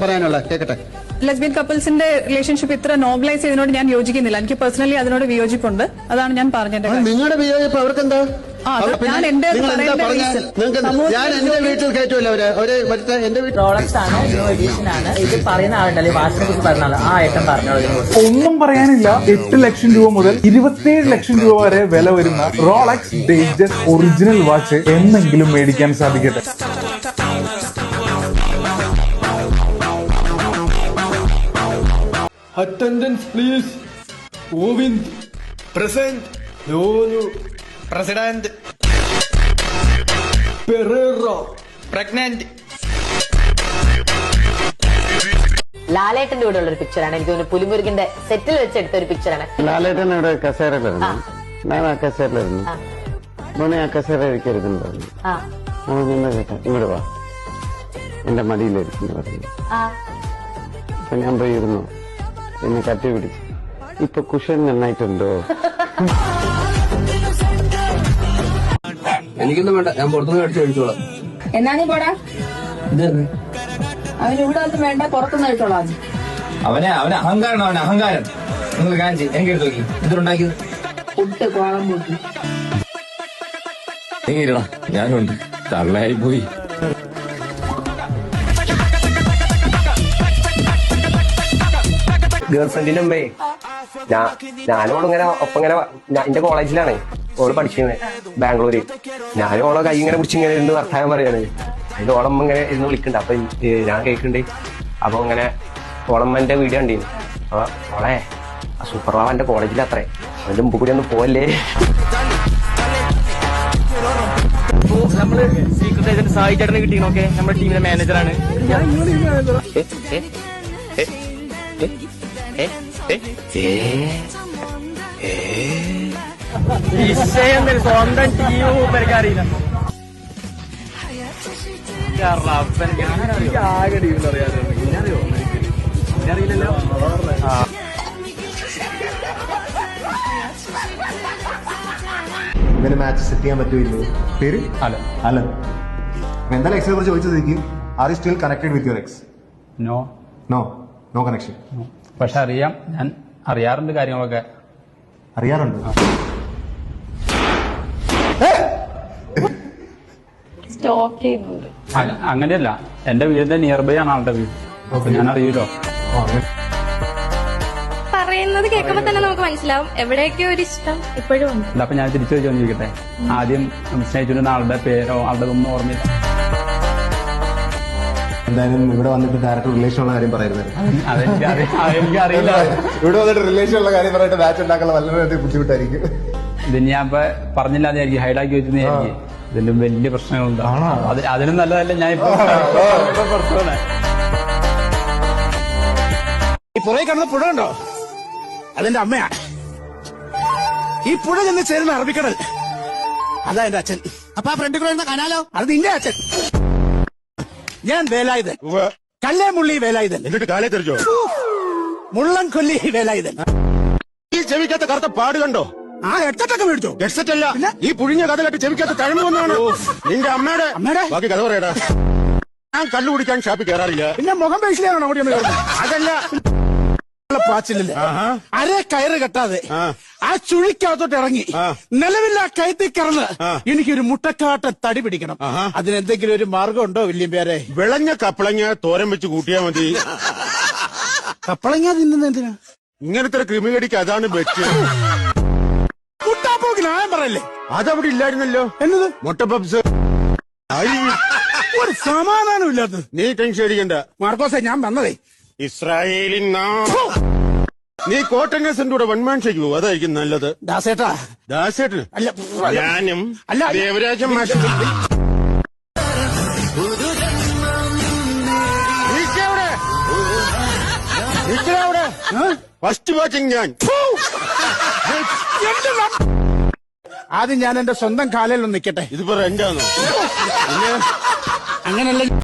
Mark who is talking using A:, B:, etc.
A: പറയാനുള്ള കേക്കട്ടെ.
B: Lesbian കപ്പിൾസിന്റെ relationship ഇത്ര നോർമലൈസ് ചെയ്തതിനോട് ഞാൻ യോജിക്കുന്നില്ല. എനിക്ക് പേഴ്സണലി അതിനോട് വിയോജിപ്പുണ്ട്. അതാണ് ഞാൻ പറഞ്ഞത്.
A: നിങ്ങളുടെ വിയോജിപ്പ് അവർക്കെന്താ?
B: ഞാൻ എന്റെ
A: ഞാൻ എന്റെ വീട്ടിൽ കയറ്റുമല്ലോ അവര് എന്റെ വീട്ടിൽ
C: പ്രോഡക്ട്സ് ആണ്, ന്യൂ എഡിഷൻ ആണ്. ഇത് പറയുന്ന ആളുണ്ടല്ലേ, വാച്ചിനെ കുറിച്ച് പറഞ്ഞ ആൾ, ആ ഏട്ടൻ പറഞ്ഞോളൂ.
D: ഒന്നും പറയാനില്ല. 8 ലക്ഷം രൂപ മുതൽ 27 ലക്ഷം രൂപ വരെ വില വരുന്ന റോളക്സ് ഡേറ്റസ്റ്റ് ഒറിജിനൽ വാച്ച് എന്നെങ്കിലും മേടിക്കാൻ സാധിക്കട്ടെ.
E: Attendance please. Govind. Present. Lonu. President. Pereira. Pregnant.
C: ലാലേട്ടന്റെ കൂടെ ഉള്ള ഒരു പിക്ചറാണ്. എനിക്ക് തോന്നുന്നു പുലിമുരുകിന്റെ സെറ്റിൽ വെച്ചെടുത്ത ഒരു പിക്ചറാണ്.
F: ലാലേട്ടൻ ഇവിടെ കസേരയിലായിരുന്നു. ഞാൻ ആ കസേരയിലായിരുന്നു. മോനെ ആ കസേര ഇരിക്കരുതെന്ന് പറഞ്ഞു. കേട്ടാ ഇങ്ങോട്ട് വാ, എന്റെ മടിയിലിരിക്കുന്നു പറഞ്ഞു. അപ്പൊ ഞാൻ പോയി ഇരുന്നു, എന്നെ കട്ടി പിടിച്ചു. ഇപ്പൊ കുഷൻ നന്നായിട്ടുണ്ടോ?
G: എനിക്കൊന്നും വേണ്ട, ഞാൻ പുറത്തുനിന്ന് മേടിച്ച് കഴിച്ചോളാം.
H: എന്നാ നീ പോടാ, അവന് ഇവിടെ ഒന്നും വേണ്ട, പുറത്തുനിന്ന് കഴിച്ചോളാം.
G: അവനെ അഹങ്കാരം, അവനെ അഹങ്കാരം. നിങ്ങൾ കാണിച്ച് എനിക്ക് എടുത്ത് നോക്കി ഇതിലുണ്ടാക്കിയത്
H: പുട്ട് കോളം പൂട്ടി.
G: നീങ്ങിടാ, ഞാനുണ്ട്. തള്ളയായി പോയി.
I: ഗേൾഫ്രണ്ടിന്റെ മുമ്പേ ഞാനോട് ഇങ്ങനെ ഒപ്പം ഇങ്ങനെ എന്റെ കോളേജിലാണ് ഓള് പഠിക്കുന്നത്, ബാംഗ്ലൂര്. ഞാനും ഓളെ കൈ ഇങ്ങനെ പിടിച്ച് ഇങ്ങനെ ഇരുന്ന് വർത്താനം പറയാണ്. അതിന്റെ ഓളമ്മ ഇങ്ങനെ ഇരുന്ന് വിളിക്കണ്ട്. അപ്പൊ ഞാൻ കേൾക്കുന്നുണ്ട്. അപ്പൊ ഇങ്ങനെ ഓളമ്മന്റെ വീഡിയോ ഉണ്ടിരുന്നു. അപ്പൊ ഓളെ സൂപ്പർ വാവ എന്റെ കോളേജിലത്രേ, അതിന്റെ മുമ്പ് കൂടി ഒന്ന് പോവല്ലേ.
G: നമ്മള് സീക്രട്ട് ഏജന്റ് സായി ചേട്ടനെ കിട്ടി. നോക്കെ നമ്മുടെ ടീമിലെ മാനേജറാണ്. സ്വന്തം ടീം മൂപ്പരക്കറിയില്ല. ആകെ ടീമിലറിയാലോ. അറിയില്ലല്ലോ.
J: ഇങ്ങനെ മാച്ച് സെറ്റ് ചെയ്യാൻ പറ്റുമല്ലോ. പേര് അലൻ. എന്തായാലും എക്സിനെ കുറിച്ച് ചോദിച്ചതിരിക്കും. Are you still connected with your ex?
D: No
J: no no connection.
D: പക്ഷെ അറിയാം, ഞാൻ അറിയാറുണ്ട് കാര്യങ്ങളൊക്കെ.
J: അറിയാറുണ്ട്.
D: അങ്ങനെയല്ല, എന്റെ വീടിന്റെ നിയർ ബൈ ആണ് ആളുടെ വീട്. അപ്പൊ ഞാൻ അറിയൂലോ.
H: പറയുന്നത് കേൾക്കുമ്പോ തന്നെ നമുക്ക് മനസ്സിലാവും എവിടെയൊക്കെ ഒരു ഇഷ്ടം ഇപ്പോഴും ഉണ്ട്.
D: അപ്പൊ ഞാൻ തിരിച്ചു ചോദിക്കട്ടെ, ആദ്യം സ്നേഹിച്ചിരുന്ന ആളുടെ പേരോ ആളുടെ ഒന്നും ഓർമ്മയില്ല.
J: എന്തായാലും ഇവിടെ വന്നിട്ട് ഡയറക്റ്റ് റിലേഷൻ ഉള്ള കാര്യം പറയുന്നത്.
D: എനിക്കറിയില്ല.
J: ഇവിടെ വന്നിട്ട് റിലേഷൻ ഉള്ള കാര്യം പറഞ്ഞിട്ട് മാച്ച് ഉണ്ടാക്കാനുള്ള വളരെ ബുദ്ധിമുട്ടായിരിക്കും.
D: ഇത് ഞാൻ ഇപ്പൊ പറഞ്ഞില്ലാതെയായിരിക്കും, ഹൈഡാക്കി വെച്ചെന്നായിരിക്കും. ഇതിന്റെ വലിയ പ്രശ്നങ്ങളുണ്ട്. അതിനും നല്ലതല്ല ഞാൻ ഇപ്പൊ
E: ഈ പുറകെ കാണുന്ന പുഴ ഉണ്ടോ? അതെന്റെ അമ്മയാ. ഈ പുഴ ചെന്ന് ചേരുന്ന അറബിക്കടൽ, അതാ എന്റെ അച്ഛൻ. അപ്പൊ ആ ഫ്രണ്ട് കൂടെ കനാലോ, അത് നിന്റെ അച്ഛൻ. ഞാൻ വേലായുധൻ, കല്ലേമുള്ളി വേലായുധൻ. എന്നിട്ട് കാലേ തെറിച്ചോ? മുള്ളം കൊല്ലി വേലായുധൻ. ഈ ചെവിക്കകത്ത് കറുത്ത പാട് കണ്ടോ? ആ ഹെഡ്സെറ്റൊക്കെ മേടിച്ചോ? ഹെഡ്സെറ്റ് അല്ല, ഈ പുഴിഞ്ഞ കഥ കേട്ട് ചെവിക്കകത്ത് തഴമ്പ് വന്നാണ്. നിന്റെ അമ്മയുടെ ബാക്കി കഥ പറയടാ. ഞാൻ കള്ളു കുടിക്കാൻ ഷാപ്പിൽ കയറാറില്ല. പിന്നെ മുഖം പേശിലാണോ അവിടെ? അതല്ല, പാച്ചില്ലേ അരെ കയറ് കെട്ടാതെ ആ ചുഴിക്കകത്തോട്ട് ഇറങ്ങി നിലവിൽ ആ കയറ്റി കിടന്ന് എനിക്കൊരു മുട്ടക്കാട്ട തടി പിടിക്കണം. അതിനെന്തെങ്കിലും ഒരു മാർഗം ഉണ്ടോ വല്യം പേരെ?
K: വിളഞ്ഞ കപ്പളങ്ങ തോരൻ വെച്ച് കൂട്ടിയാ മതി.
E: കപ്പളങ്ങ തിന്നുന്ന എന്തിനാ?
K: ഇങ്ങനത്തെ ക്രിമികടിക്ക് അതാണ് ബെറ്റ്.
E: മുട്ടാപ്പോക്ക് ന്യായം പറയല്ലേ?
K: അതവിടെ ഇല്ലായിരുന്നല്ലോ.
E: എന്നത്
K: മുട്ട പപ്സ്.
E: ഒരു സമാധാനം ഇല്ലാത്തത്.
K: നീ ടെൻഷൻ അടിക്കണ്ട
E: മാർക്കോസെ, ഞാൻ വന്നതേ
K: ഇസ്രായേലിൻ. നീ കോട്ടനേഴ്സിന്റെ കൂടെ വൺമാൻ ഷേക്ക് പോകും, അതായിരിക്കും നല്ലത്.
E: ദാസേട്ടാ.
K: ദാസേട്ടന്
E: അല്ല,
K: ഞാനും
E: അല്ല,
K: ദേവരാജൻ മാഷും. ഫസ്റ്റ് വാച്ചിങ് ഞാൻ.
E: ആദ്യം ഞാൻ എന്റെ സ്വന്തം കാലിൽ ഒന്ന് നിൽക്കട്ടെ.
K: ഇതിപ്പോ റെന്റാണോ?
E: അങ്ങനല്ല.